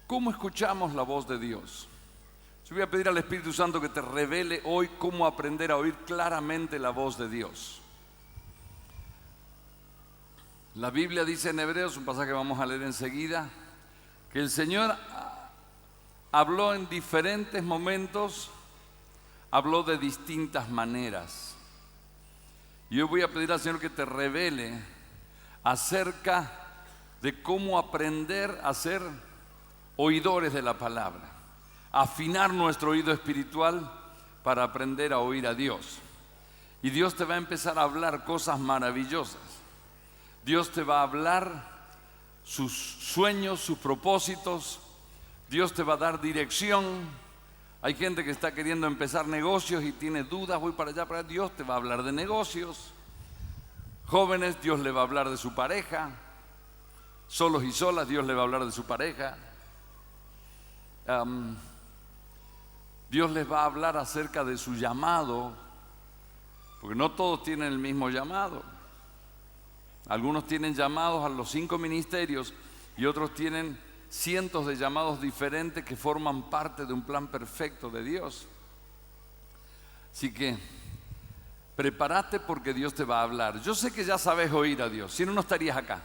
¿Cómo escuchamos la voz de Dios? Yo voy a pedir al Espíritu Santo que te revele hoy cómo aprender a oír claramente la voz de Dios. La Biblia dice en Hebreos, un pasaje que vamos a leer enseguida, que el Señor habló en diferentes momentos, habló de distintas maneras. Y yo voy a pedir al Señor que te revele acerca de cómo aprender a ser oidores de la palabra, afinar nuestro oído espiritual para aprender a oír a Dios. Y Dios te va a empezar a hablar cosas maravillosas. Dios te va a hablar sus sueños, sus propósitos. Dios te va a dar dirección. Hay gente que está queriendo empezar negocios y tiene dudas, voy para allá, para allá. Dios te va a hablar de negocios. Jóvenes, Dios le va a hablar de su pareja. Solos y solas, Dios le va a hablar de su pareja. Dios les va a hablar acerca de su llamado, porque no todos tienen el mismo llamado. Algunos tienen llamados a los 5 ministerios y otros tienen cientos de llamados diferentes que forman parte de un plan perfecto de Dios. Así que prepárate porque Dios te va a hablar. Yo sé que ya sabes oír a Dios, si no, no estarías acá.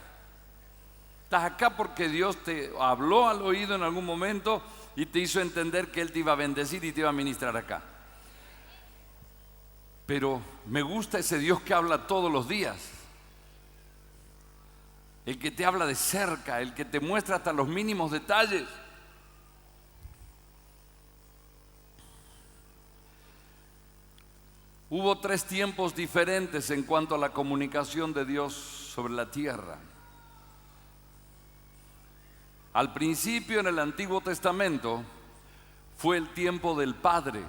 Estás acá porque Dios te habló al oído en algún momento y te hizo entender que Él te iba a bendecir y te iba a ministrar acá. Pero me gusta ese Dios que habla todos los días. El que te habla de cerca, el que te muestra hasta los mínimos detalles. Hubo 3 tiempos diferentes en cuanto a la comunicación de Dios sobre la tierra. Al principio, en el Antiguo Testamento, fue el tiempo del Padre.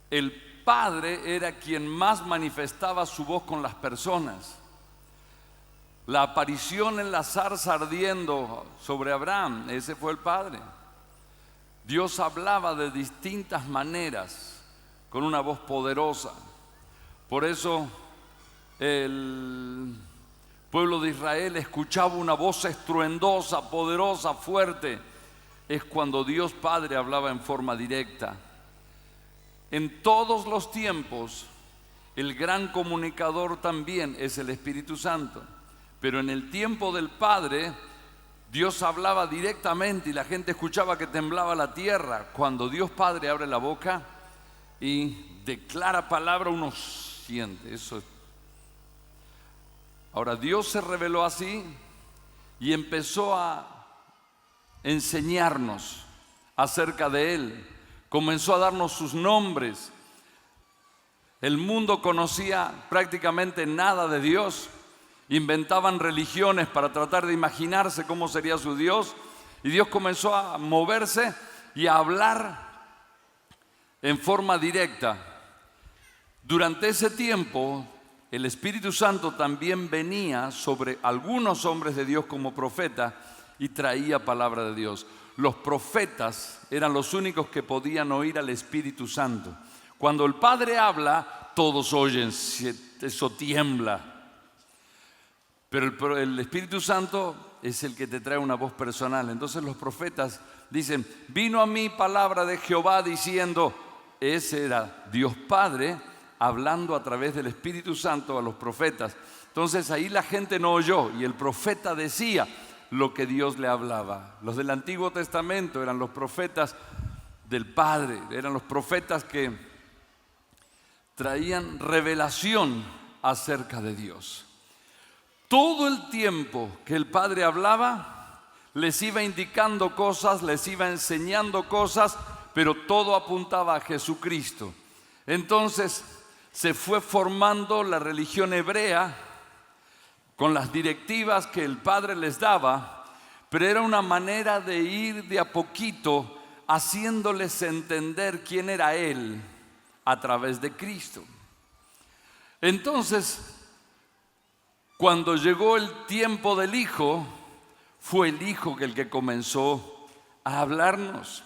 El Padre era quien más manifestaba su voz con las personas. La aparición en la zarza ardiendo sobre Abraham, ese fue el Padre. Dios hablaba de distintas maneras, con una voz poderosa. Por eso el pueblo de Israel escuchaba una voz estruendosa, poderosa, fuerte. Es cuando Dios Padre hablaba en forma directa. En todos los tiempos, el gran comunicador también es el Espíritu Santo. Pero en el tiempo del Padre, Dios hablaba directamente y la gente escuchaba que temblaba la tierra. Cuando Dios Padre abre la boca y declara palabra, uno siente eso. Ahora, Dios se reveló así y empezó a enseñarnos acerca de Él. Comenzó a darnos sus nombres. El mundo conocía prácticamente nada de Dios. Inventaban religiones para tratar de imaginarse cómo sería su Dios. Y Dios comenzó a moverse y a hablar en forma directa. Durante ese tiempo, el Espíritu Santo también venía sobre algunos hombres de Dios como profeta y traía palabra de Dios. Los profetas eran los únicos que podían oír al Espíritu Santo. Cuando el Padre habla, todos oyen, eso tiembla. Pero el Espíritu Santo es el que te trae una voz personal. Entonces los profetas dicen, vino a mí palabra de Jehová diciendo, ese era Dios Padre hablando a través del Espíritu Santo a los profetas. Entonces ahí la gente no oyó y el profeta decía lo que Dios le hablaba. Los del Antiguo Testamento eran los profetas del Padre, eran los profetas que traían revelación acerca de Dios. Todo el tiempo que el Padre hablaba, les iba indicando cosas, les iba enseñando cosas, pero todo apuntaba a Jesucristo. Entonces se fue formando la religión hebrea con las directivas que el Padre les daba, pero era una manera de ir de a poquito haciéndoles entender quién era Él a través de Cristo. Entonces, cuando llegó el tiempo del Hijo, fue el Hijo el que comenzó a hablarnos.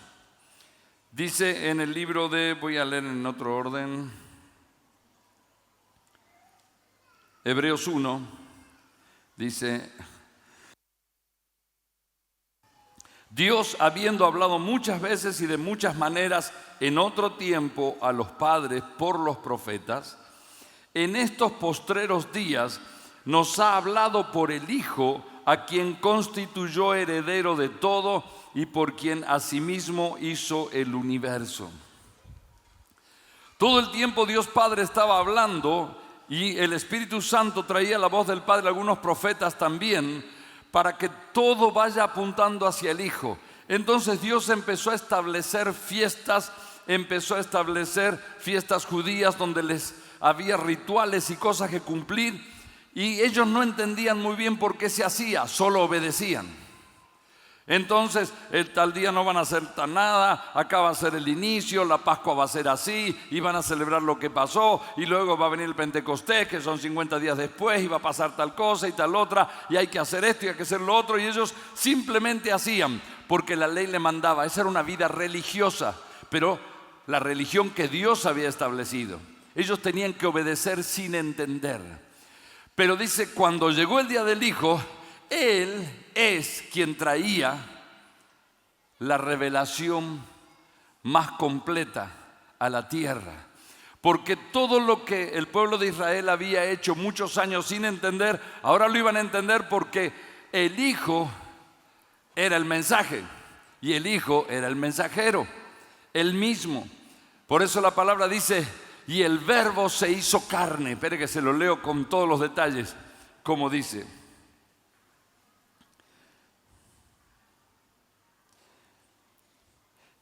Dice en el libro de, voy a leer en otro orden, Hebreos 1, dice, Dios, habiendo hablado muchas veces y de muchas maneras en otro tiempo a los padres por los profetas, en estos postreros días nos ha hablado por el Hijo, a quien constituyó heredero de todo y por quien asimismo hizo el universo. Todo el tiempo Dios Padre estaba hablando y el Espíritu Santo traía la voz del Padre, algunos profetas también, para que todo vaya apuntando hacia el Hijo. Entonces Dios empezó a establecer fiestas judías donde había rituales y cosas que cumplir, y ellos no entendían muy bien por qué se hacía, solo obedecían. Entonces, tal día no van a hacer nada, acá va a ser el inicio, la Pascua va a ser así, y van a celebrar lo que pasó, y luego va a venir el Pentecostés, que son 50 días después, y va a pasar tal cosa y tal otra, y hay que hacer esto y hay que hacer lo otro, y ellos simplemente hacían, porque la ley le mandaba. Esa era una vida religiosa, pero la religión que Dios había establecido. Ellos tenían que obedecer sin entender. Pero dice, cuando llegó el día del Hijo, Él es quien traía la revelación más completa a la tierra. Porque todo lo que el pueblo de Israel había hecho muchos años sin entender, ahora lo iban a entender, porque el Hijo era el mensaje y el Hijo era el mensajero, el mismo. Por eso la palabra dice, y el Verbo se hizo carne. Espere que se lo leo con todos los detalles, como dice.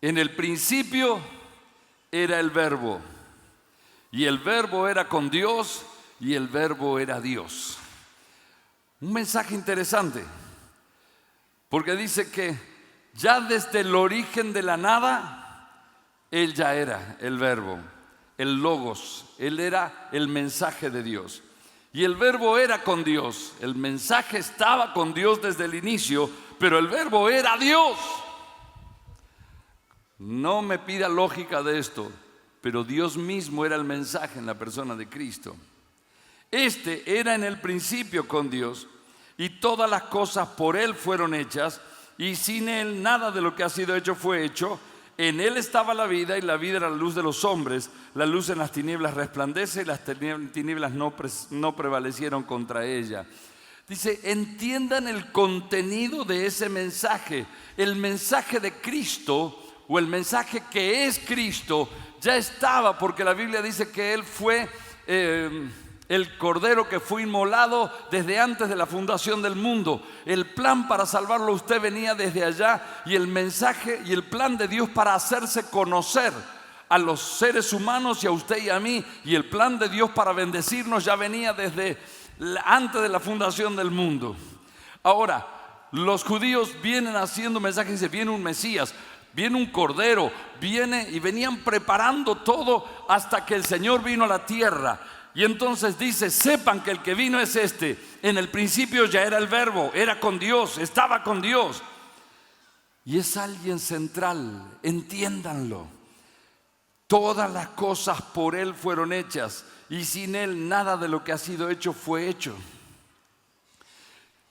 En el principio era el Verbo, y el Verbo era con Dios, y el Verbo era Dios. Un mensaje interesante, porque dice que ya desde el origen de la nada, Él ya era el Verbo, el Logos. Él era el mensaje de Dios. Y el Verbo era con Dios. El mensaje estaba con Dios desde el inicio, pero el Verbo era Dios. No me pida lógica de esto, pero Dios mismo era el mensaje en la persona de Cristo. Este era en el principio con Dios, y todas las cosas por Él fueron hechas, y sin Él nada de lo que ha sido hecho fue hecho. En Él estaba la vida, y la vida era la luz de los hombres. La luz en las tinieblas resplandece, y las tinieblas no prevalecieron contra ella. Dice, entiendan el contenido de ese mensaje. El mensaje de Cristo, o el mensaje que es Cristo, ya estaba, porque la Biblia dice que Él fue el Cordero que fue inmolado desde antes de la fundación del mundo. El plan para salvarlo a usted venía desde allá, y el mensaje y el plan de Dios para hacerse conocer a los seres humanos y a usted y a mí, y el plan de Dios para bendecirnos ya venía desde antes de la fundación del mundo. Ahora, los judíos vienen haciendo mensajes, dice, viene un Mesías, viene un Cordero, viene, y venían preparando todo hasta que el Señor vino a la tierra. Y entonces dice, sepan que el que vino es este. En el principio ya era el Verbo, era con Dios, estaba con Dios. Y es alguien central, entiéndanlo. Todas las cosas por Él fueron hechas, y sin Él nada de lo que ha sido hecho fue hecho.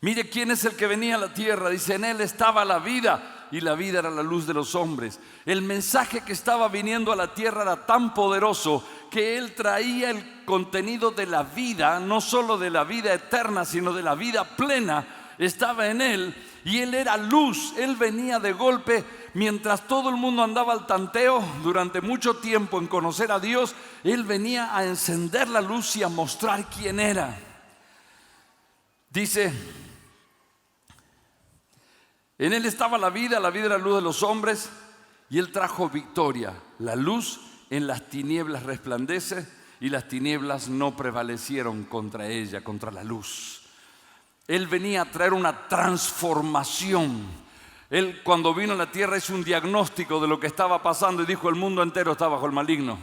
Mire quién es el que venía a la tierra. Dice, en Él estaba la vida, y la vida era la luz de los hombres. El mensaje que estaba viniendo a la tierra era tan poderoso que Él traía el contenido de la vida, no solo de la vida eterna, sino de la vida plena. Estaba en Él, y Él era luz. Él venía de golpe, mientras todo el mundo andaba al tanteo durante mucho tiempo en conocer a Dios. Él venía a encender la luz y a mostrar quién era. Dice, en Él estaba la vida era la luz de los hombres, y Él trajo victoria. La luz en las tinieblas resplandece, y las tinieblas no prevalecieron contra ella, contra la luz. Él venía a traer una transformación. Él, cuando vino a la tierra, hizo un diagnóstico de lo que estaba pasando y dijo, el mundo entero está bajo el maligno.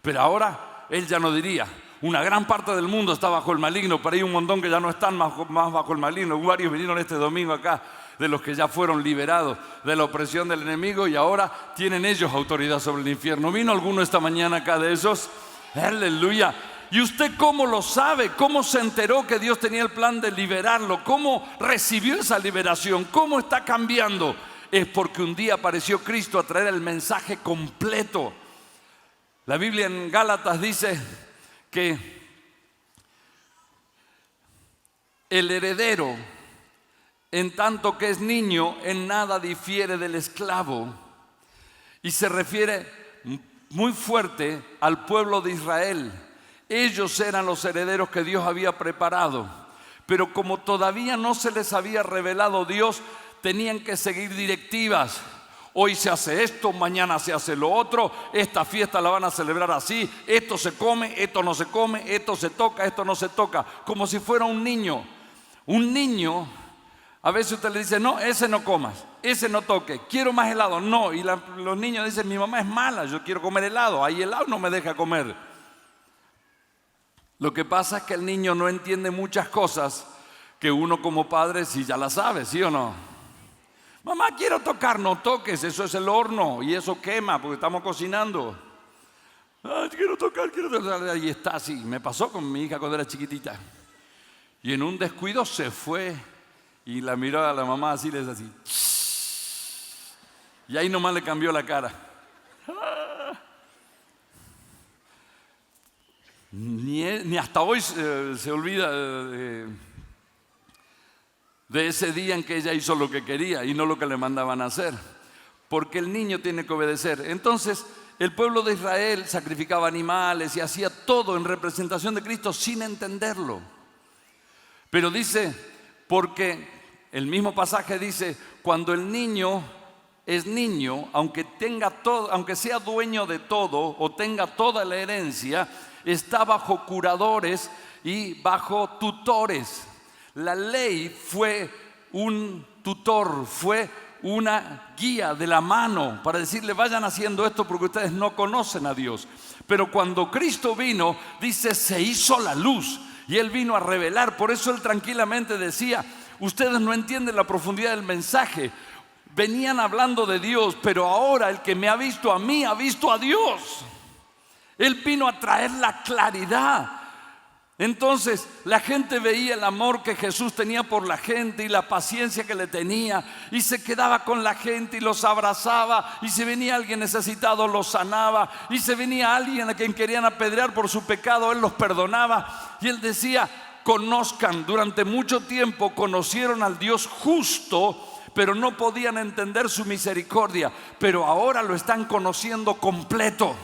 Pero ahora Él ya no diría, una gran parte del mundo está bajo el maligno, pero hay un montón que ya no están más bajo el maligno. Varios vinieron este domingo acá, de los que ya fueron liberados de la opresión del enemigo, y ahora tienen ellos autoridad sobre el infierno. ¿Vino alguno esta mañana acá de esos? ¡Aleluya! ¿Y usted cómo lo sabe? ¿Cómo se enteró que Dios tenía el plan de liberarlo? ¿Cómo recibió esa liberación? ¿Cómo está cambiando? es porque un día apareció Cristo a traer el mensaje completo. La Biblia en Gálatas dice que el heredero, en tanto que es niño, en nada difiere del esclavo. Y se refiere muy fuerte al pueblo de Israel. Ellos eran los herederos que Dios había preparado. Pero como todavía no se les había revelado Dios, tenían que seguir directivas. Hoy se hace esto, mañana se hace lo otro, esta fiesta la van a celebrar así, esto se come, esto no se come, esto se toca, esto no se toca, como si fuera un niño. Un niño, a veces usted le dice, no, ese no comas, ese no toque, quiero más helado, no. Y los niños dicen, mi mamá es mala, yo quiero comer helado, ahí helado no me deja comer. Lo que pasa es que el niño no entiende muchas cosas que uno como padre sí ya las sabe, ¿sí o no? Mamá, quiero tocar, no toques, eso es el horno y eso quema porque estamos cocinando. Ay, quiero tocar, ahí está así. Me pasó con mi hija cuando era chiquitita. Y en un descuido se fue y la miró a la mamá así, le dice así. Y ahí nomás le cambió la cara. Ni hasta hoy se olvida de ese día en que ella hizo lo que quería y no lo que le mandaban a hacer. Porque el niño tiene que obedecer. Entonces, el pueblo de Israel sacrificaba animales y hacía todo en representación de Cristo sin entenderlo. Pero dice, porque el mismo pasaje dice, cuando el niño es niño, aunque tenga todo, aunque sea dueño de todo o tenga toda la herencia, está bajo curadores y bajo tutores. La ley fue un tutor, fue una guía de la mano para decirle, vayan haciendo esto porque ustedes no conocen a Dios. Pero cuando Cristo vino, dice, se hizo la luz. Y Él vino a revelar, por eso Él tranquilamente decía, ustedes no entienden la profundidad del mensaje. Venían hablando de Dios, pero ahora el que me ha visto a mí, ha visto a Dios. Él vino a traer la claridad. Entonces la gente veía el amor que Jesús tenía por la gente y la paciencia que le tenía y se quedaba con la gente y los abrazaba, y si venía alguien necesitado los sanaba, y si venía alguien a quien querían apedrear por su pecado, Él los perdonaba. Y Él decía, conozcan, durante mucho tiempo conocieron al Dios justo, pero no podían entender su misericordia, pero ahora lo están conociendo completo.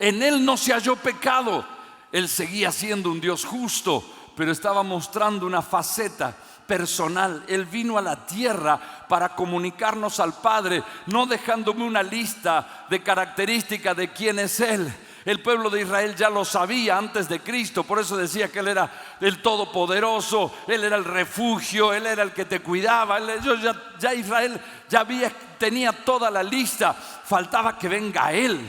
En Él no se halló pecado. Él seguía siendo un Dios justo, pero estaba mostrando una faceta personal. Él vino a la tierra para comunicarnos al Padre, no dejándome una lista de características de quién es Él. El pueblo de Israel ya lo sabía antes de Cristo, por eso decía que Él era el Todopoderoso, Él era el refugio, Él era el que te cuidaba. Ya Israel tenía toda la lista, faltaba que venga Él.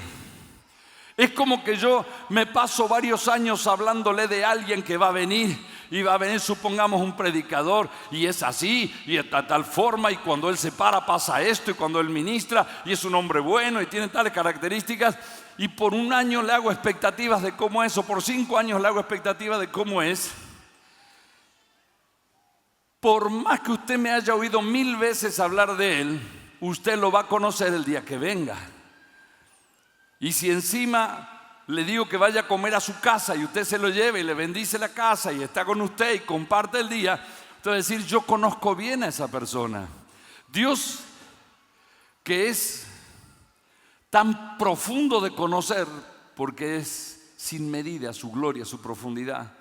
Es como que yo me paso varios años hablándole de alguien que va a venir, y va a venir, supongamos, un predicador, y es así, y de tal forma, y cuando él se para pasa esto, y cuando él ministra, y es un hombre bueno, y tiene tales características, y por un año le hago expectativas de cómo es, o por 5 años le hago expectativas de cómo es. Por más que usted me haya oído 1000 veces hablar de él, usted lo va a conocer el día que venga. Y si encima le digo que vaya a comer a su casa y usted se lo lleve y le bendice la casa y está con usted y comparte el día, usted va a decir, yo conozco bien a esa persona. Dios, que es tan profundo de conocer, porque es sin medida su gloria, su profundidad,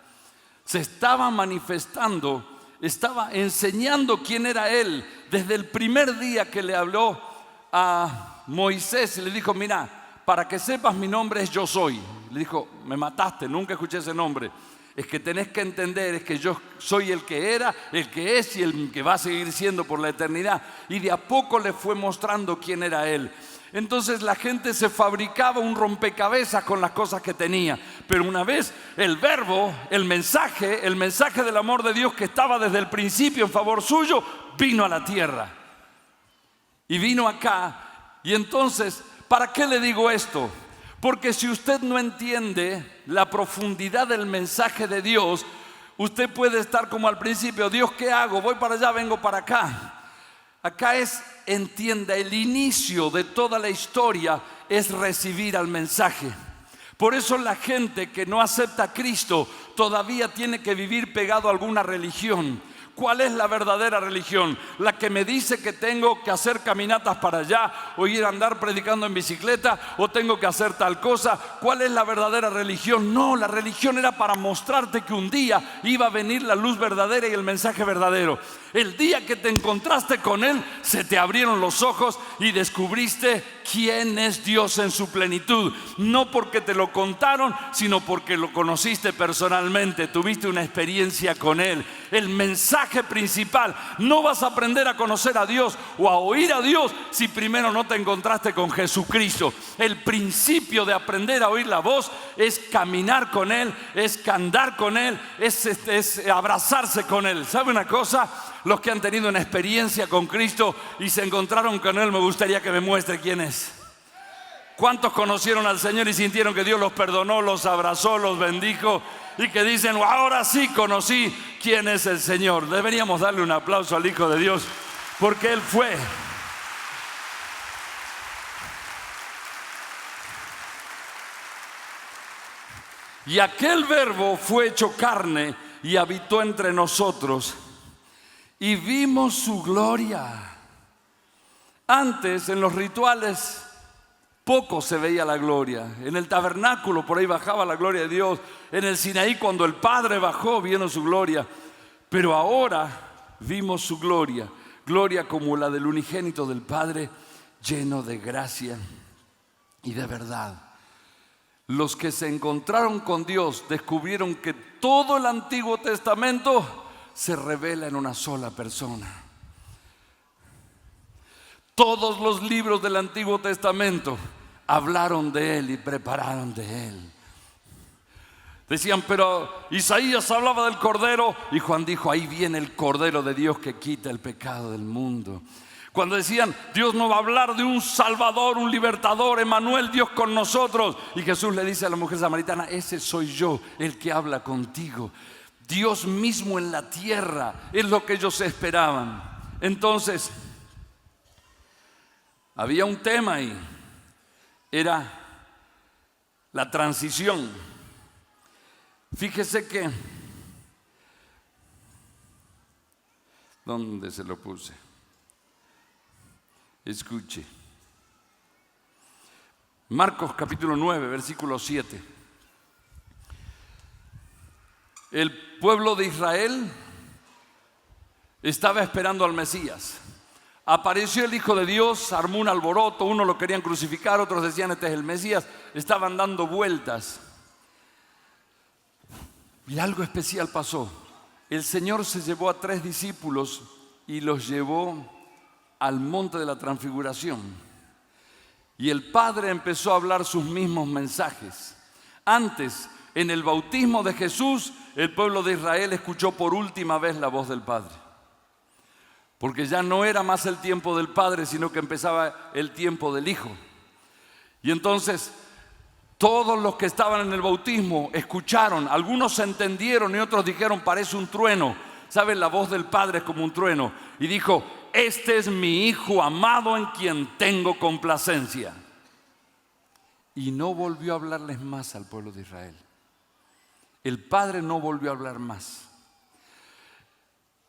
se estaba manifestando, estaba enseñando quién era Él desde el primer día que le habló a Moisés y le dijo, mira, para que sepas, mi nombre es Yo Soy. Le dijo, me mataste, nunca escuché ese nombre. Es que tenés que entender, es que yo soy el que era, el que es y el que va a seguir siendo por la eternidad. Y de a poco le fue mostrando quién era Él. Entonces la gente se fabricaba un rompecabezas con las cosas que tenía. Pero una vez el verbo, el mensaje del amor de Dios que estaba desde el principio en favor suyo, vino a la tierra. Y vino acá. Y entonces, ¿para qué le digo esto? Porque si usted no entiende la profundidad del mensaje de Dios, usted puede estar como al principio, Dios, ¿qué hago? Voy para allá, vengo para acá. Acá entienda, el inicio de toda la historia es recibir al mensaje. Por eso la gente que no acepta a Cristo todavía tiene que vivir pegado a alguna religión. ¿Cuál es la verdadera religión? ¿La que me dice que tengo que hacer caminatas para allá o ir a andar predicando en bicicleta o tengo que hacer tal cosa? ¿Cuál es la verdadera religión? No, la religión era para mostrarte que un día iba a venir la luz verdadera y el mensaje verdadero. El día que te encontraste con Él, se te abrieron los ojos y descubriste quién es Dios en su plenitud. No porque te lo contaron, sino porque lo conociste personalmente, tuviste una experiencia con Él. El mensaje principal: no vas a aprender a conocer a Dios o a oír a Dios si primero no te encontraste con Jesucristo. El principio de aprender a oír la voz es caminar con Él, es andar con Él, es abrazarse con Él. ¿Sabe una cosa? Los que han tenido una experiencia con Cristo y se encontraron con Él, me gustaría que me muestre quién es. ¿Cuántos conocieron al Señor y sintieron que Dios los perdonó, los abrazó, los bendijo y que dicen: ahora sí conocí quién es el Señor? Deberíamos darle un aplauso al Hijo de Dios, porque Él fue. Y aquel Verbo fue hecho carne y habitó entre nosotros, y vimos su gloria. Antes, en los rituales, poco se veía la gloria. En el tabernáculo por ahí bajaba la gloria de Dios. En el Sinaí, cuando el Padre bajó, vieron su gloria. Pero ahora vimos su gloria, gloria como la del unigénito del Padre, lleno de gracia y de verdad. Los que se encontraron con Dios descubrieron que todo el Antiguo Testamento se revela en una sola persona. Todos los libros del Antiguo Testamento hablaron de Él y prepararon de Él. Decían: pero Isaías hablaba del Cordero, y Juan dijo: ahí viene el Cordero de Dios que quita el pecado del mundo. Cuando decían: Dios no va a hablar de un Salvador, un Libertador, Emmanuel, Dios con nosotros, y Jesús le dice a la mujer samaritana: ese soy yo, el que habla contigo. Dios mismo en la tierra es lo que ellos esperaban. Entonces, había un tema ahí, era la transición. Fíjese que, ¿dónde se lo puse? Escuche. Marcos capítulo 9, versículo 7. El pueblo de Israel estaba esperando al Mesías. Apareció el Hijo de Dios, armó un alboroto, unos lo querían crucificar, otros decían: este es el Mesías. Estaban dando vueltas. Y algo especial pasó. El Señor se llevó a 3 discípulos y los llevó al monte de la transfiguración. Y el Padre empezó a hablar sus mismos mensajes. Antes, en el bautismo de Jesús, el pueblo de Israel escuchó por última vez la voz del Padre. Porque ya no era más el tiempo del Padre, sino que empezaba el tiempo del Hijo. Y entonces, todos los que estaban en el bautismo escucharon. Algunos se entendieron y otros dijeron: parece un trueno. ¿Saben? La voz del Padre es como un trueno. Y dijo: este es mi Hijo amado en quien tengo complacencia. Y no volvió a hablarles más al pueblo de Israel. El Padre no volvió a hablar más.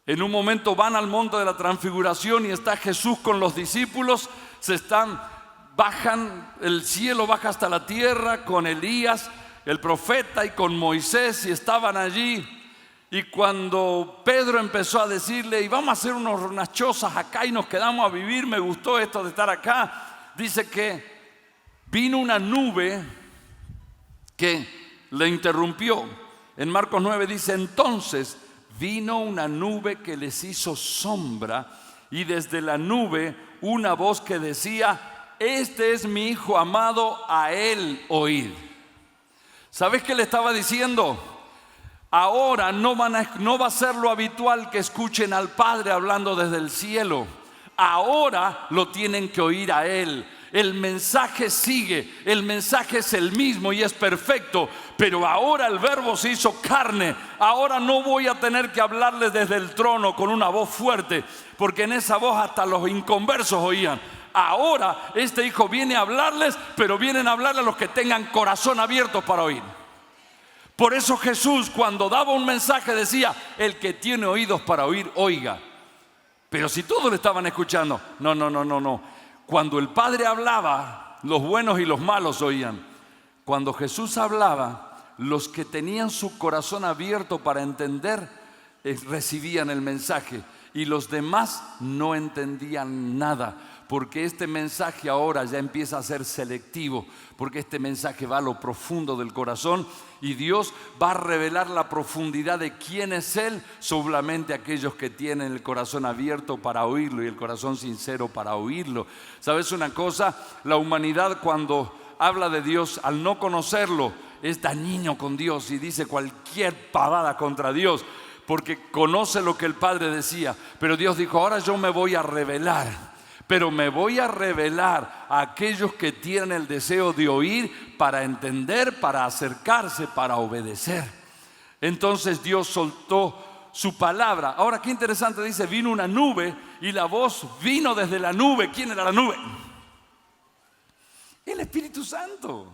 En un momento van al monte de la transfiguración y está Jesús con los discípulos. Bajan, el cielo baja hasta la tierra con Elías, el profeta, y con Moisés, y estaban allí. Y cuando Pedro empezó a decirle: y vamos a hacer unas chozas acá y nos quedamos a vivir, me gustó esto de estar acá, dice que vino una nube que le interrumpió. En Marcos 9 dice: entonces vino una nube que les hizo sombra, y desde la nube una voz que decía: este es mi Hijo amado, a Él oíd. ¿Sabes qué le estaba diciendo? Ahora no va a ser lo habitual que escuchen al Padre hablando desde el cielo. Ahora lo tienen que oír a Él. El mensaje sigue, el mensaje es el mismo y es perfecto, pero ahora el Verbo se hizo carne. Ahora no voy a tener que hablarles desde el trono con una voz fuerte, porque en esa voz hasta los inconversos oían. Ahora este Hijo viene a hablarles, pero vienen a hablarle a los que tengan corazón abierto para oír. Por eso Jesús, cuando daba un mensaje, decía: el que tiene oídos para oír, oiga. Pero si todos le estaban escuchando, no. Cuando el Padre hablaba, los buenos y los malos oían. Cuando Jesús hablaba, los que tenían su corazón abierto para entender, recibían el mensaje. Y los demás no entendían nada, porque este mensaje ahora ya empieza a ser selectivo, porque este mensaje va a lo profundo del corazón y Dios va a revelar la profundidad de quién es Él solamente a aquellos que tienen el corazón abierto para oírlo y el corazón sincero para oírlo. ¿Sabes una cosa? La humanidad, cuando habla de Dios, al no conocerlo, es dañino con Dios y dice cualquier pavada contra Dios, porque conoce lo que el Padre decía. Pero Dios dijo: ahora yo me voy a revelar. Pero me voy a revelar a aquellos que tienen el deseo de oír, para entender, para acercarse, para obedecer. Entonces Dios soltó su palabra. Ahora qué interesante, dice: vino una nube y la voz vino desde la nube. ¿Quién era la nube? El Espíritu Santo.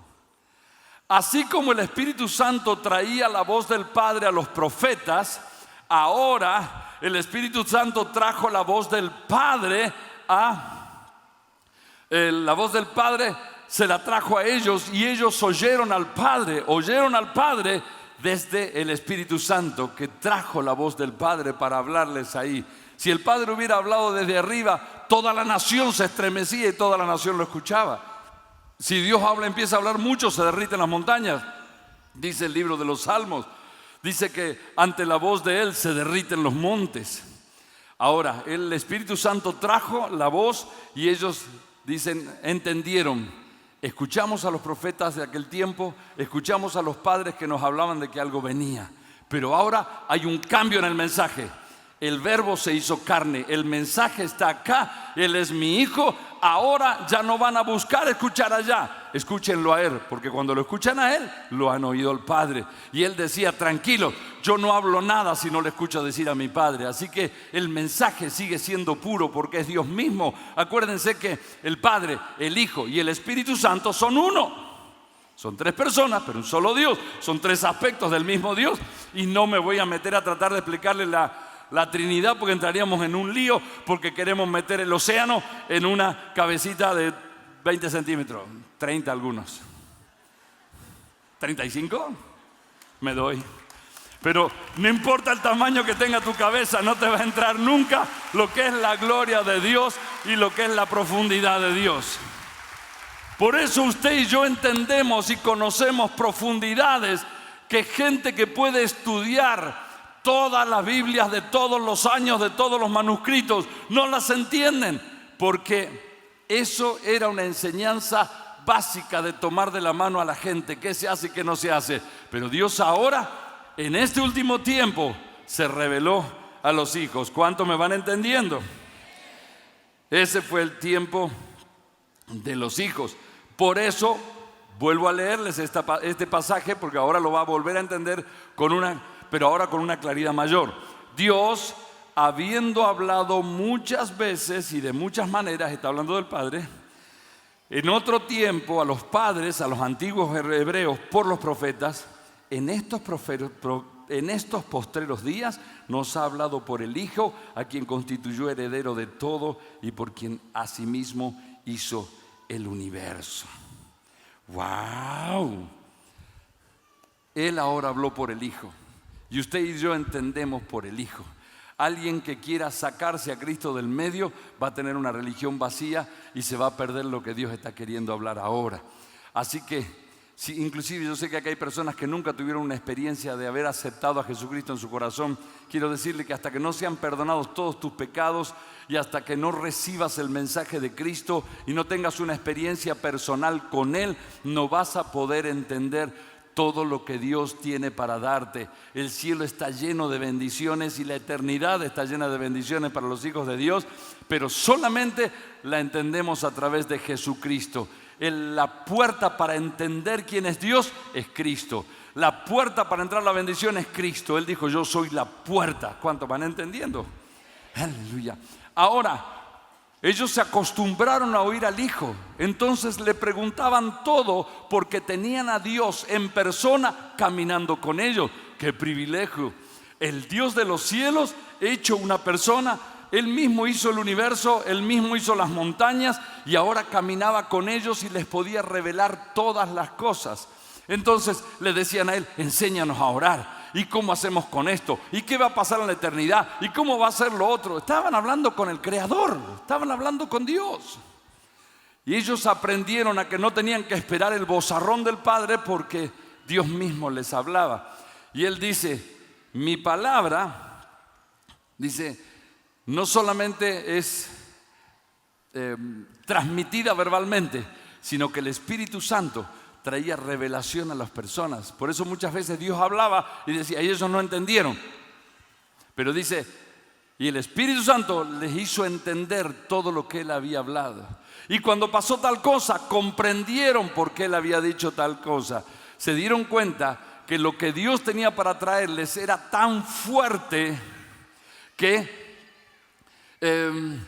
Así como el Espíritu Santo traía la voz del Padre a los profetas, ahora el Espíritu Santo trajo la voz del Padre la voz del Padre se la trajo a ellos, y ellos oyeron al Padre desde el Espíritu Santo, que trajo la voz del Padre para hablarles ahí. Si el Padre hubiera hablado desde arriba, toda la nación se estremecía y toda la nación lo escuchaba. Si Dios empieza a hablar mucho, se derriten las montañas. Dice el libro de los Salmos, dice que ante la voz de Él se derriten los montes. Ahora, el Espíritu Santo trajo la voz y ellos dicen, entendieron. Escuchamos a los profetas de aquel tiempo, escuchamos a los padres que nos hablaban de que algo venía. Pero ahora hay un cambio en el mensaje. El Verbo se hizo carne, el mensaje está acá, Él es mi Hijo. Ahora ya no van a buscar escuchar allá, escúchenlo a Él, porque cuando lo escuchan a Él, lo han oído al Padre. Y Él decía, tranquilo, yo no hablo nada si no le escucho decir a mi Padre. Así que el mensaje sigue siendo puro, porque es Dios mismo. Acuérdense que el Padre, el Hijo y el Espíritu Santo son uno. Son tres personas, pero un solo Dios. Son tres aspectos del mismo Dios. Y no me voy a meter a tratar de explicarle la Trinidad, porque entraríamos en un lío, porque queremos meter el océano en una cabecita de 20 centímetros, 30 algunos. ¿35? Me doy. Pero no importa el tamaño que tenga tu cabeza, no te va a entrar nunca lo que es la gloria de Dios y lo que es la profundidad de Dios. Por eso usted y yo entendemos y conocemos profundidades que gente que puede estudiar todas las Biblias de todos los años, de todos los manuscritos, no las entienden, porque eso era una enseñanza básica de tomar de la mano a la gente, qué se hace y qué no se hace. Pero Dios ahora, en este último tiempo, se reveló a los hijos. ¿Cuánto me van entendiendo? Ese fue el tiempo de los hijos. Por eso vuelvo a leerles este pasaje, porque ahora lo va a volver a entender pero ahora con una claridad mayor. Dios, habiendo hablado muchas veces y de muchas maneras, está hablando del Padre, en otro tiempo a los padres, a los antiguos hebreos, por los profetas, en estos postreros días nos ha hablado por el Hijo, a quien constituyó heredero de todo y por quien asimismo hizo el universo. ¡Wow! Él ahora habló por el Hijo. Y usted y yo entendemos por el Hijo. Alguien que quiera sacarse a Cristo del medio va a tener una religión vacía y se va a perder lo que Dios está queriendo hablar ahora. Así que, inclusive yo sé que aquí hay personas que nunca tuvieron una experiencia de haber aceptado a Jesucristo en su corazón. Quiero decirle que hasta que no sean perdonados todos tus pecados y hasta que no recibas el mensaje de Cristo y no tengas una experiencia personal con Él, no vas a poder entender todo lo que Dios tiene para darte. El cielo está lleno de bendiciones y la eternidad está llena de bendiciones para los hijos de Dios, pero solamente la entendemos a través de Jesucristo. La puerta para entender quién es Dios es Cristo. La puerta para entrar a la bendición es Cristo. Él dijo: yo soy la puerta. ¿Cuánto van entendiendo? Aleluya. Ahora, ellos se acostumbraron a oír al Hijo. Entonces le preguntaban todo porque tenían a Dios en persona caminando con ellos. ¡Qué privilegio! El Dios de los cielos hecho una persona. Él mismo hizo el universo, Él mismo hizo las montañas y ahora caminaba con ellos y les podía revelar todas las cosas. Entonces le decían a Él: enséñanos a orar. ¿Y cómo hacemos con esto? ¿Y qué va a pasar en la eternidad? ¿Y cómo va a ser lo otro? Estaban hablando con el Creador, estaban hablando con Dios. Y ellos aprendieron a que no tenían que esperar el vozarrón del Padre porque Dios mismo les hablaba. Y Él dice: mi palabra, dice, no solamente es transmitida verbalmente, sino que el Espíritu Santo traía revelación a las personas. Por eso muchas veces Dios hablaba y decía, y ellos no entendieron. Pero dice, y el Espíritu Santo les hizo entender todo lo que Él había hablado. Y cuando pasó tal cosa, comprendieron por qué Él había dicho tal cosa. Se dieron cuenta que lo que Dios tenía para traerles era tan fuerte que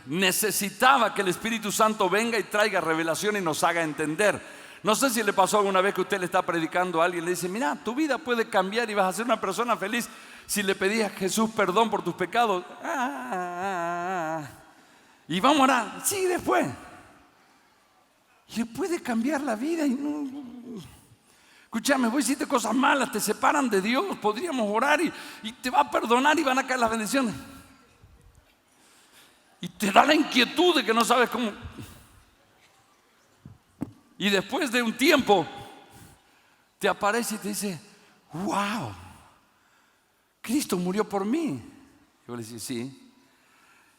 necesitaba que el Espíritu Santo venga y traiga revelación y nos haga entender. No sé si le pasó alguna vez que usted le está predicando a alguien y le dice: mira, tu vida puede cambiar y vas a ser una persona feliz si le pedís a Jesús perdón por tus pecados. Y vamos a orar. Sí, después. Le puede cambiar la vida. Y no. Escúchame, vos hiciste cosas malas, te separan de Dios, podríamos orar y te va a perdonar y van a caer las bendiciones. Y te da la inquietud de que no sabes cómo. Y después de un tiempo te aparece y te dice: wow, Cristo murió por mí. Y vos le decís: sí.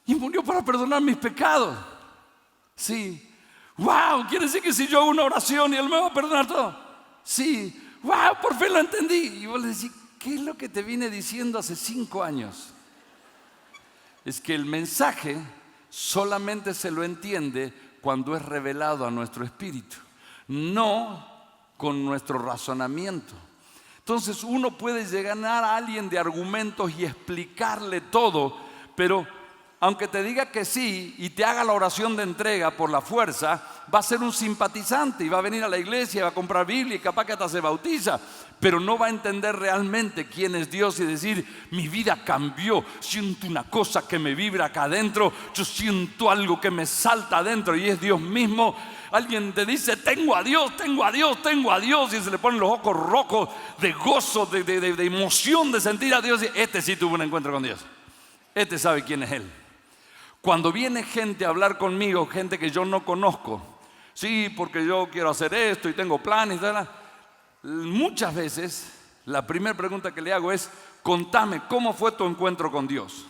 Y murió para perdonar mis pecados. Sí. Wow, quiere decir que si yo hago una oración y Él me va a perdonar todo. Sí. Wow, por fin lo entendí. Y vos le decís: ¿qué es lo que te vine diciendo hace 5 años? Es que el mensaje solamente se lo entiende cuando es revelado a nuestro espíritu, no con nuestro razonamiento. Entonces uno puede llegar a alguien de argumentos y explicarle todo, pero aunque te diga que sí y te haga la oración de entrega por la fuerza, va a ser un simpatizante y va a venir a la iglesia, va a comprar Biblia y capaz que hasta se bautiza, pero no va a entender realmente quién es Dios y decir: mi vida cambió, siento una cosa que me vibra acá adentro, yo siento algo que me salta adentro y es Dios mismo. Alguien te dice: tengo a Dios, tengo a Dios, tengo a Dios, y se le ponen los ojos rojos de gozo, de emoción, de sentir a Dios. Y este sí tuvo un encuentro con Dios, este sabe quién es Él. Cuando viene gente a hablar conmigo, gente que yo no conozco, sí, porque yo quiero hacer esto y tengo planes, muchas veces la primera pregunta que le hago es: contame, ¿cómo fue tu encuentro con Dios?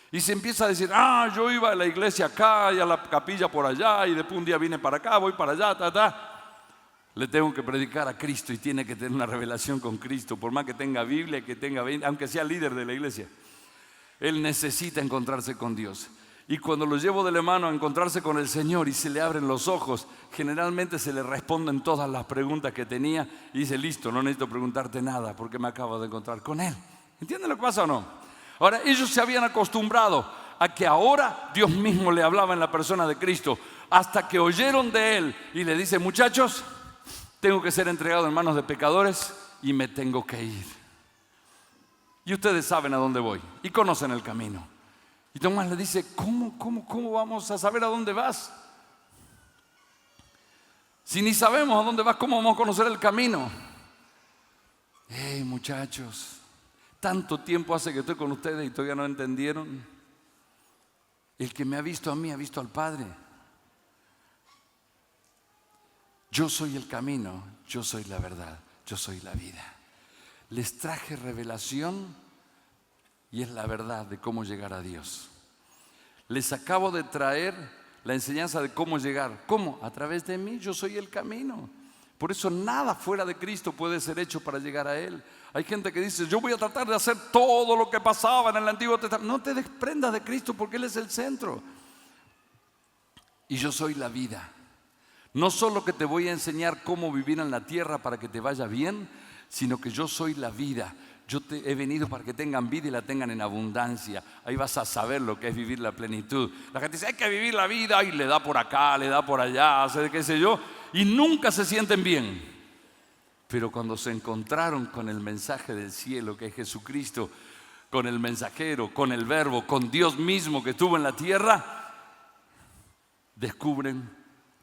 Y se empieza a decir: yo iba a la iglesia acá y a la capilla por allá y después un día vine para acá, voy para allá, Le tengo que predicar a Cristo y tiene que tener una revelación con Cristo, por más que tenga Biblia, que tenga, aunque sea líder de la iglesia. Él necesita encontrarse con Dios. Y cuando lo llevo de la mano a encontrarse con el Señor y se le abren los ojos, generalmente se le responden todas las preguntas que tenía y dice: listo, no necesito preguntarte nada porque me acabo de encontrar con Él. ¿Entienden lo que pasa o no? Ahora, ellos se habían acostumbrado a que ahora Dios mismo le hablaba en la persona de Cristo, hasta que oyeron de Él y le dice: muchachos, tengo que ser entregado en manos de pecadores y me tengo que ir. Y ustedes saben a dónde voy y conocen el camino. Y Tomás le dice: ¿Cómo vamos a saber a dónde vas? Si ni sabemos a dónde vas, ¿cómo vamos a conocer el camino? Hey, muchachos, tanto tiempo hace que estoy con ustedes y todavía no entendieron. El que me ha visto a mí ha visto al Padre. Yo soy el camino, yo soy la verdad, yo soy la vida. Les traje revelación y es la verdad de cómo llegar a Dios. Les acabo de traer la enseñanza de cómo llegar. ¿Cómo? A través de mí, yo soy el camino. Por eso nada fuera de Cristo puede ser hecho para llegar a Él. Hay gente que dice, yo voy a tratar de hacer todo lo que pasaba en el Antiguo Testamento. No te desprendas de Cristo porque Él es el centro. Y yo soy la vida. No solo que te voy a enseñar cómo vivir en la tierra para que te vaya bien, sino que yo soy la vida. Yo he venido para que tengan vida y la tengan en abundancia. Ahí vas a saber lo que es vivir la plenitud. La gente dice, hay que vivir la vida y le da por acá, le da por allá, hace qué sé yo, y nunca se sienten bien. Pero cuando se encontraron con el mensaje del cielo, que es Jesucristo, con el mensajero, con el verbo, con Dios mismo que estuvo en la tierra, descubren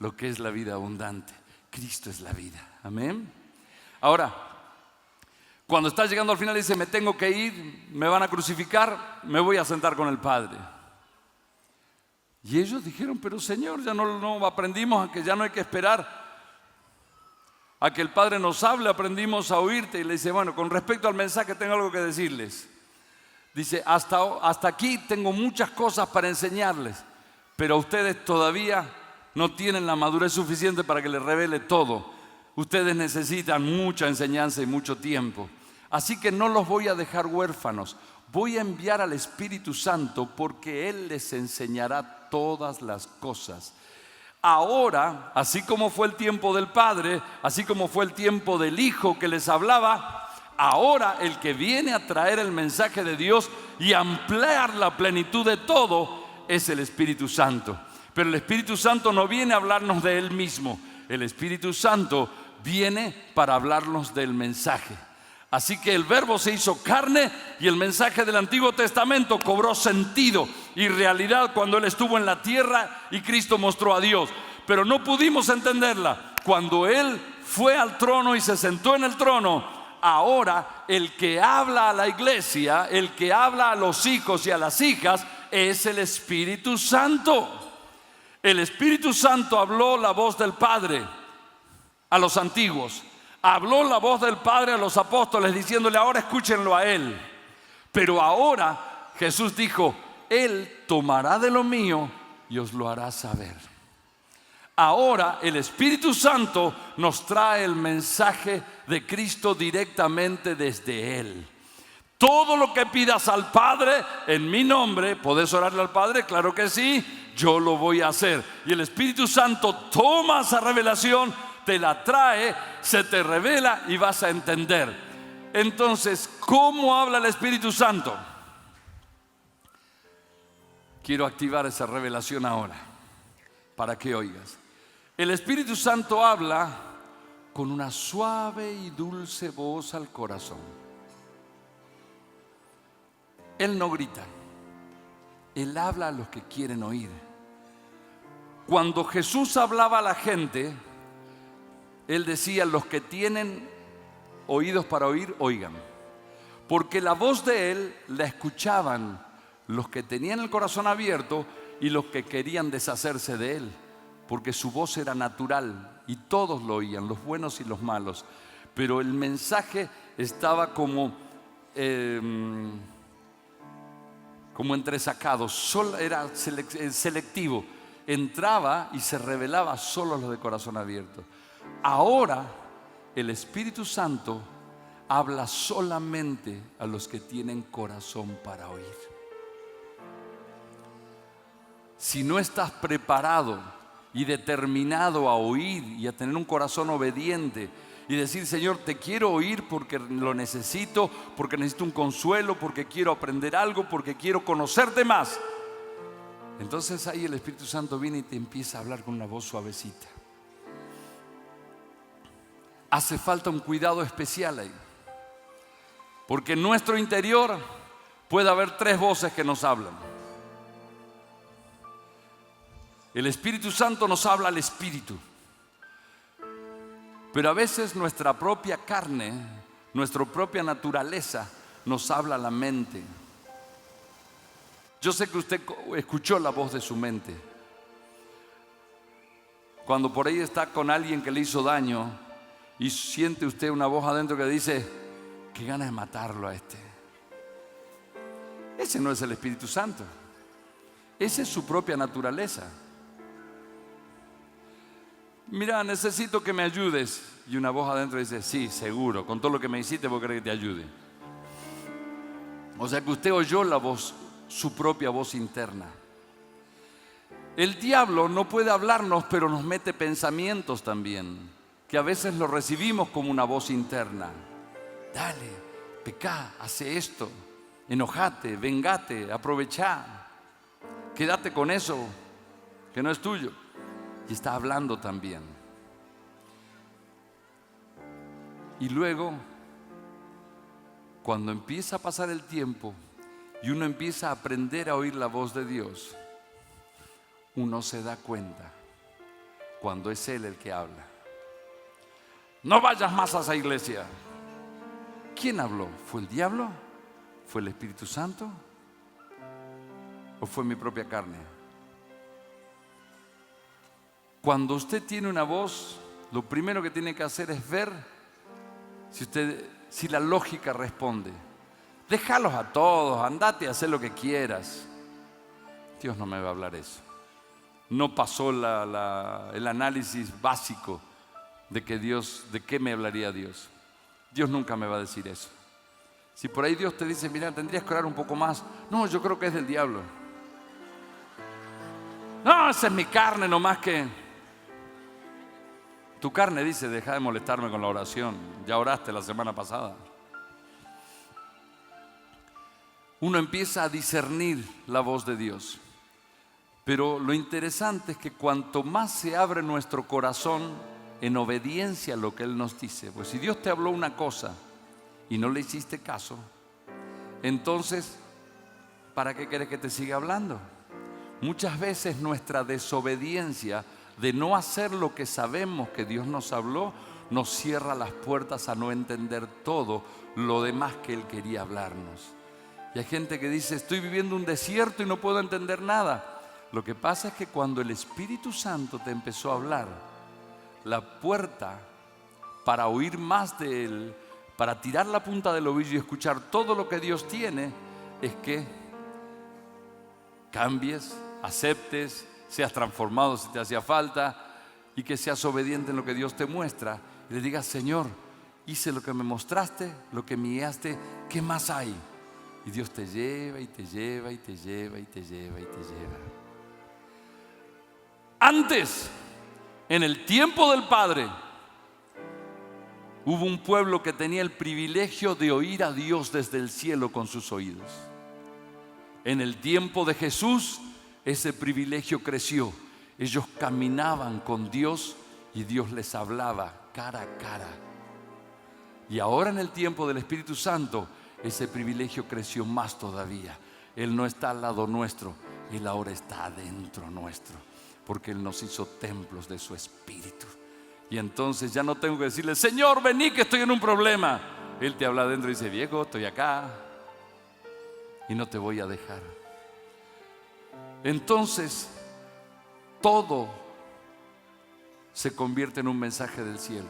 lo que es la vida abundante. Cristo es la vida. Amén. Ahora, cuando está llegando al final dice, me tengo que ir, me van a crucificar, me voy a sentar con el Padre. Y ellos dijeron, pero Señor, ya no aprendimos a que ya no hay que esperar a que el Padre nos hable, aprendimos a oírte. Y le dice, bueno, con respecto al mensaje tengo algo que decirles. Dice, hasta aquí tengo muchas cosas para enseñarles, pero ustedes todavía no tienen la madurez suficiente para que les revele todo. Ustedes necesitan mucha enseñanza y mucho tiempo. Así que no los voy a dejar huérfanos. Voy a enviar al Espíritu Santo porque Él les enseñará todas las cosas. Ahora, así como fue el tiempo del Padre, así como fue el tiempo del Hijo que les hablaba, ahora el que viene a traer el mensaje de Dios y ampliar la plenitud de todo es el Espíritu Santo. Pero el Espíritu Santo no viene a hablarnos de Él mismo. El Espíritu Santo viene para hablarnos del mensaje. Así que el verbo se hizo carne y el mensaje del Antiguo Testamento cobró sentido y realidad cuando Él estuvo en la tierra y Cristo mostró a Dios. Pero no pudimos entenderla. Cuando Él fue al trono y se sentó en el trono, ahora el que habla a la iglesia, el que habla a los hijos y a las hijas, es el Espíritu Santo. El Espíritu Santo habló la voz del Padre a los antiguos. Habló la voz del Padre a los apóstoles diciéndole, ahora escúchenlo a Él. Pero ahora Jesús dijo, Él tomará de lo mío y os lo hará saber. Ahora el Espíritu Santo nos trae el mensaje de Cristo directamente desde Él. Todo lo que pidas al Padre en mi nombre, ¿podés orarle al Padre? Claro que sí, yo lo voy a hacer. Y el Espíritu Santo toma esa revelación, te la trae, se te revela y vas a entender. Entonces, ¿cómo habla el Espíritu Santo? Quiero activar esa revelación ahora para que oigas. El Espíritu Santo habla con una suave y dulce voz al corazón. Él no grita, Él habla a los que quieren oír. Cuando Jesús hablaba a la gente, Él decía, los que tienen oídos para oír, oigan. Porque la voz de Él la escuchaban los que tenían el corazón abierto y los que querían deshacerse de Él. Porque su voz era natural y todos lo oían, los buenos y los malos. Pero el mensaje estaba como entresacado, era selectivo. Entraba y se revelaba solo a los de corazón abierto. Ahora el Espíritu Santo habla solamente a los que tienen corazón para oír. Si no estás preparado y determinado a oír y a tener un corazón obediente y decir, Señor, te quiero oír porque lo necesito, porque necesito un consuelo, porque quiero aprender algo, porque quiero conocerte más, entonces ahí el Espíritu Santo viene y te empieza a hablar con una voz suavecita. Hace falta un cuidado especial ahí, porque en nuestro interior puede haber tres voces que nos hablan. El Espíritu Santo nos habla al Espíritu, pero a veces nuestra propia carne, nuestra propia naturaleza nos habla a la mente. Yo sé que usted escuchó la voz de su mente. Cuando por ahí está con alguien que le hizo daño y siente usted una voz adentro que dice, qué ganas de matarlo a este. Ese no es el Espíritu Santo. Esa es su propia naturaleza. Mira, necesito que me ayudes. y una voz adentro dice, sí, seguro, con todo lo que me hiciste, ¿vos querés que te ayude? O sea que usted oyó la voz, su propia voz interna. El diablo no puede hablarnos, pero nos mete pensamientos también, que a veces lo recibimos como una voz interna. Dale, pecá, hace esto, enojate, vengate, aprovechá, quédate con eso que no es tuyo. Y está hablando también. Y luego, cuando empieza a pasar el tiempo y uno empieza a aprender a oír la voz de Dios, uno se da cuenta cuando es Él el que habla. No vayas más a esa iglesia. ¿Quién habló? ¿Fue el diablo? ¿Fue el Espíritu Santo? ¿O fue mi propia carne? Cuando usted tiene una voz, lo primero que tiene que hacer es ver si la lógica responde. Déjalos a todos, andate a hacer lo que quieras. Dios no me va a hablar eso. No pasó el análisis básico de qué me hablaría Dios. Dios nunca me va a decir eso. Si por ahí Dios te dice, mira, tendrías que orar un poco más. No, yo creo que es del diablo. No, esa es mi carne nomás que... Tu carne dice, deja de molestarme con la oración. Ya oraste la semana pasada. Uno empieza a discernir la voz de Dios. Pero lo interesante es que cuanto más se abre nuestro corazón en obediencia a lo que Él nos dice, pues si Dios te habló una cosa y no le hiciste caso, entonces, ¿para qué quieres que te siga hablando? Muchas veces nuestra desobediencia de no hacer lo que sabemos que Dios nos habló, nos cierra las puertas a no entender todo lo demás que Él quería hablarnos. Y hay gente que dice, estoy viviendo un desierto y no puedo entender nada. Lo que pasa es que cuando el Espíritu Santo te empezó a hablar, la puerta para oír más de Él, para tirar la punta del ovillo y escuchar todo lo que Dios tiene, es que cambies, aceptes, seas transformado si te hacía falta y que seas obediente en lo que Dios te muestra. Y le digas, Señor, hice lo que me mostraste, lo que me guiaste, ¿qué más hay? Y Dios te lleva y te lleva y te lleva y te lleva y te lleva. Antes, en el tiempo del Padre, hubo un pueblo que tenía el privilegio de oír a Dios desde el cielo con sus oídos. En el tiempo de Jesús, ese privilegio creció. Ellos caminaban con Dios y Dios les hablaba cara a cara. Y ahora en el tiempo del Espíritu Santo, ese privilegio creció más todavía. Él no está al lado nuestro, Él ahora está adentro nuestro, porque Él nos hizo templos de su Espíritu. Y entonces ya no tengo que decirle, Señor, vení que estoy en un problema. Él te habla adentro y dice, viejo, estoy acá y no te voy a dejar. Entonces, todo se convierte en un mensaje del cielo.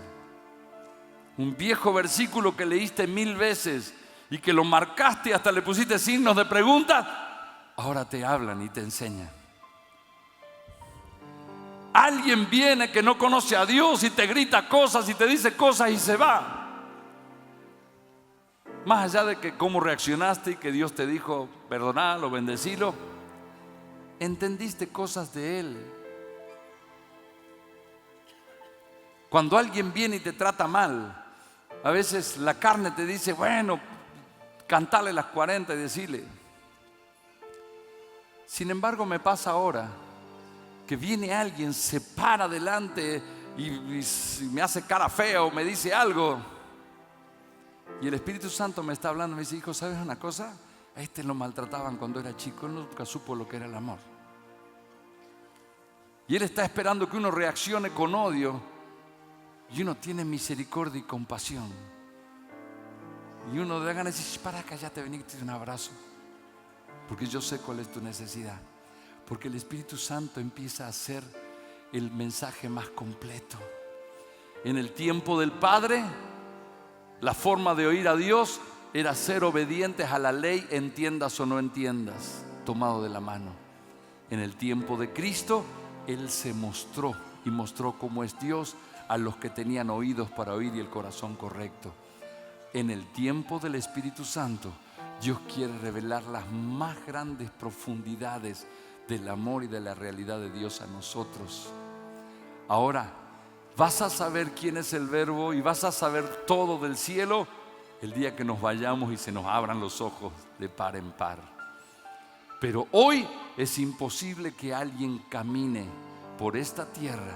Un viejo versículo que leíste 1000 veces y que lo marcaste y hasta le pusiste signos de pregunta, ahora te hablan y te enseñan. Alguien viene que no conoce a Dios y te grita cosas y te dice cosas y se va. Más allá de que cómo reaccionaste y que Dios te dijo, perdonalo, bendecilo, entendiste cosas de Él. Cuando alguien viene y te trata mal, a veces la carne te dice, bueno, cantale las 40 y decirle. Sin embargo, me pasa ahora que viene alguien, se para delante y me hace cara fea o me dice algo. Y el Espíritu Santo me está hablando, me dice, hijo, ¿sabes una cosa? A este lo maltrataban cuando era chico, él nunca supo lo que era el amor. Y Él está esperando que uno reaccione con odio. Y uno tiene misericordia y compasión. Y uno da ganas de decir, para, cállate, vení, te doy un abrazo. Porque yo sé cuál es tu necesidad. Porque el Espíritu Santo empieza a hacer el mensaje más completo. En el tiempo del Padre, la forma de oír a Dios era ser obedientes a la ley, entiendas o no entiendas, tomado de la mano. En el tiempo de Cristo, Él se mostró y mostró cómo es Dios, a los que tenían oídos para oír y el corazón correcto. En el tiempo del Espíritu Santo, Dios quiere revelar las más grandes profundidades del amor y de la realidad de Dios a nosotros. Ahora, vas a saber quién es el Verbo y vas a saber todo del cielo el día que nos vayamos y se nos abran los ojos de par en par. Pero hoy es imposible que alguien camine por esta tierra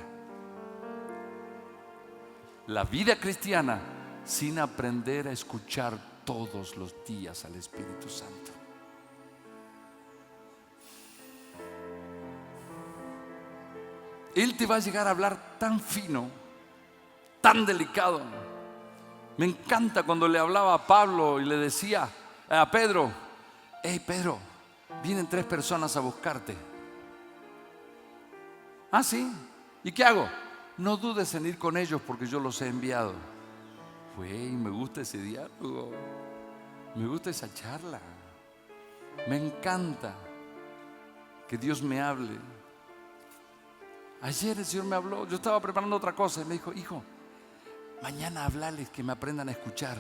la vida cristiana sin aprender a escuchar todos los días al Espíritu Santo. Él te va a llegar a hablar tan fino, tan delicado. Me encanta cuando le hablaba a Pablo y le decía a Pedro: hey Pedro, vienen 3 personas a buscarte. ¿Ah, sí? ¿Y qué hago? No dudes en ir con ellos porque yo los he enviado. Güey, me gusta ese diálogo, me gusta esa charla, me encanta que Dios me hable. Ayer el Señor me habló, yo estaba preparando otra cosa y me dijo: hijo, mañana hablales que me aprendan a escuchar,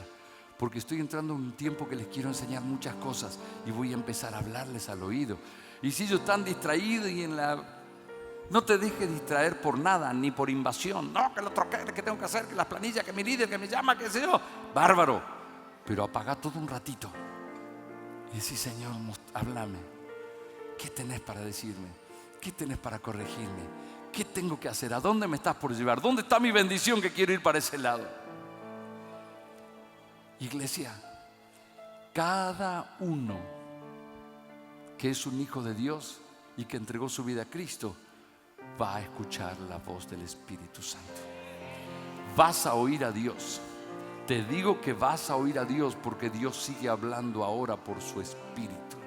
porque estoy entrando en un tiempo que les quiero enseñar muchas cosas y voy a empezar a hablarles al oído. Y si ellos están distraídos y no te dejes distraer por nada, ni por invasión. No, que lo troqué, que tengo que hacer, que las planillas, que mi líder, que me llama, que sé yo. Bárbaro. Pero apaga todo un ratito y decís: Señor, háblame. ¿Qué tenés para decirme? ¿Qué tenés para corregirme? ¿Qué tengo que hacer? ¿A dónde me estás por llevar? ¿Dónde está mi bendición que quiero ir para ese lado? Iglesia, cada uno que es un hijo de Dios y que entregó su vida a Cristo va a escuchar la voz del Espíritu Santo. Vas a oír a Dios. Te digo que vas a oír a Dios porque Dios sigue hablando ahora por su Espíritu.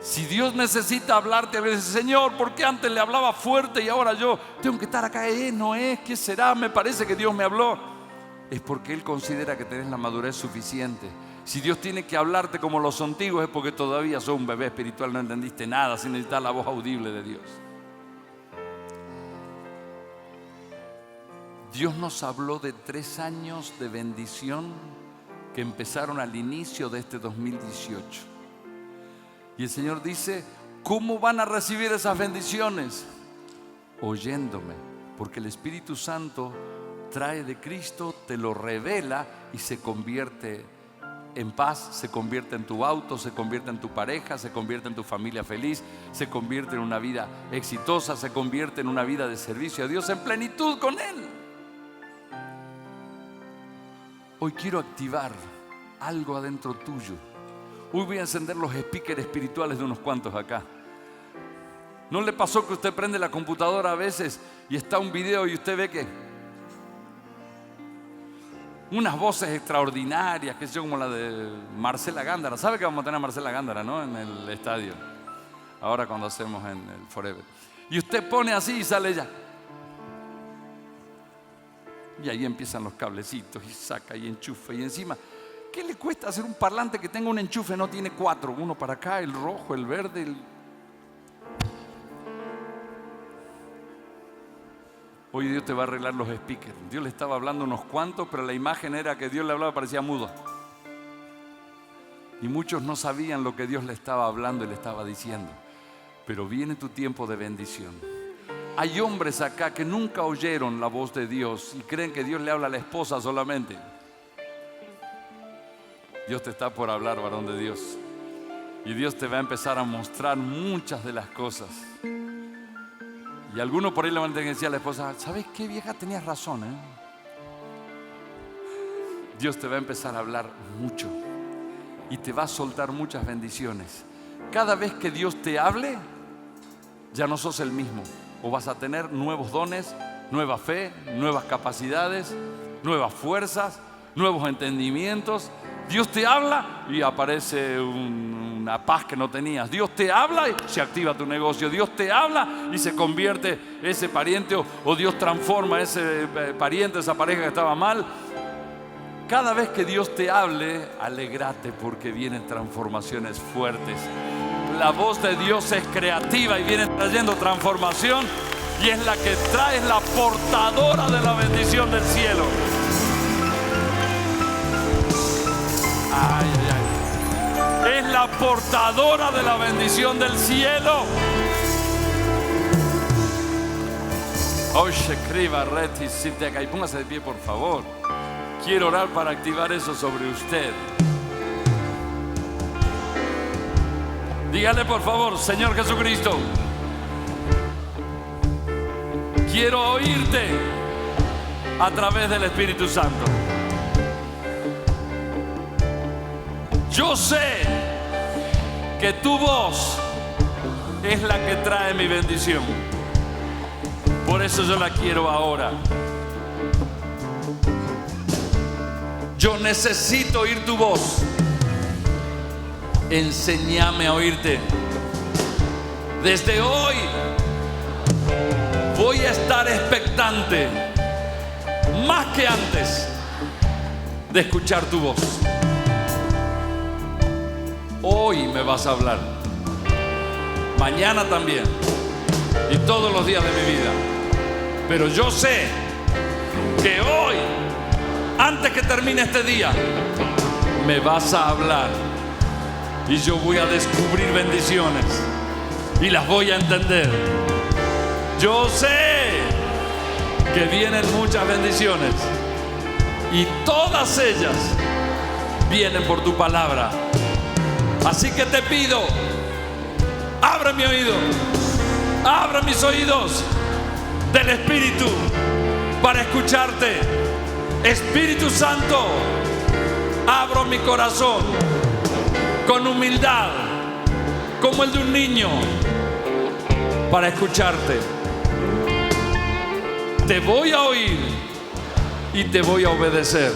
Si Dios necesita hablarte a veces: Señor, ¿por qué antes le hablaba fuerte y ahora yo tengo que estar acá? No es, ¿qué será? Me parece que Dios me habló. Es porque Él considera que tenés la madurez suficiente. Si Dios tiene que hablarte como los antiguos es porque todavía sos un bebé espiritual, no entendiste nada, sin necesitar la voz audible de Dios. Dios nos habló de 3 años de bendición que empezaron al inicio de este 2018. Y el Señor dice: ¿cómo van a recibir esas bendiciones? Oyéndome, porque el Espíritu Santo trae de Cristo, te lo revela y se convierte en paz, se convierte en tu auto, se convierte en tu pareja, se convierte en tu familia feliz, se convierte en una vida exitosa, se convierte en una vida de servicio a Dios en plenitud con Él. Hoy quiero activar algo adentro tuyo. Hoy voy a encender los speakers espirituales de unos cuantos acá. ¿No le pasó que usted prende la computadora a veces y está un video y usted ve que unas voces extraordinarias, que son como la de Marcela Gándara? ¿Sabe que vamos a tener a Marcela Gándara, no? En el estadio, ahora cuando hacemos en el Forever. Y usted pone así y sale ella. Y ahí empiezan los cablecitos y saca y enchufa y encima. ¿Qué le cuesta hacer un parlante que tenga un enchufe? No tiene 4, uno para acá, el rojo, el verde, Hoy Dios te va a arreglar los speakers. Dios le estaba hablando a unos cuantos, pero la imagen era que Dios le hablaba, parecía mudo. Y muchos no sabían lo que Dios le estaba hablando y le estaba diciendo. Pero viene tu tiempo de bendición. Hay hombres acá que nunca oyeron la voz de Dios y creen que Dios le habla a la esposa solamente. Dios te está por hablar, varón de Dios. Y Dios te va a empezar a mostrar muchas de las cosas. Y algunos por ahí le van a tener que decir a la esposa: ¿sabes qué, vieja? Tenías razón, Dios te va a empezar a hablar mucho y te va a soltar muchas bendiciones. Cada vez que Dios te hable, ya no sos el mismo. O vas a tener nuevos dones, nueva fe, nuevas capacidades, nuevas fuerzas, nuevos entendimientos. Dios te habla y aparece una paz que no tenías. Dios te habla y se activa tu negocio. Dios te habla y se convierte ese pariente o Dios transforma ese pariente, esa pareja que estaba mal. Cada vez que Dios te hable, alégrate porque vienen transformaciones fuertes. La voz de Dios es creativa y viene trayendo transformación. y es la que trae, es la portadora de la bendición del cielo. Ay, ay, ay. Es la portadora de la bendición del cielo. Oye, escriba, Reti, siente acá y póngase de pie, por favor. Quiero orar para activar eso sobre usted. Dígale, por favor: Señor Jesucristo, quiero oírte a través del Espíritu Santo. Yo sé que tu voz es la que trae mi bendición. Por eso yo la quiero ahora. Yo necesito oír tu voz. Enséñame a oírte. Desde hoy voy a estar expectante, más que antes, de escuchar tu voz. Hoy me vas a hablar, mañana también, y todos los días de mi vida. Pero yo sé que hoy, antes que termine este día, me vas a hablar y yo voy a descubrir bendiciones y las voy a entender. Yo sé que vienen muchas bendiciones y todas ellas vienen por tu palabra. Así que te pido, abre mi oído, abre mis oídos del Espíritu para escucharte. Espíritu Santo, abro mi corazón con humildad, como el de un niño, para escucharte. Te voy a oír y te voy a obedecer.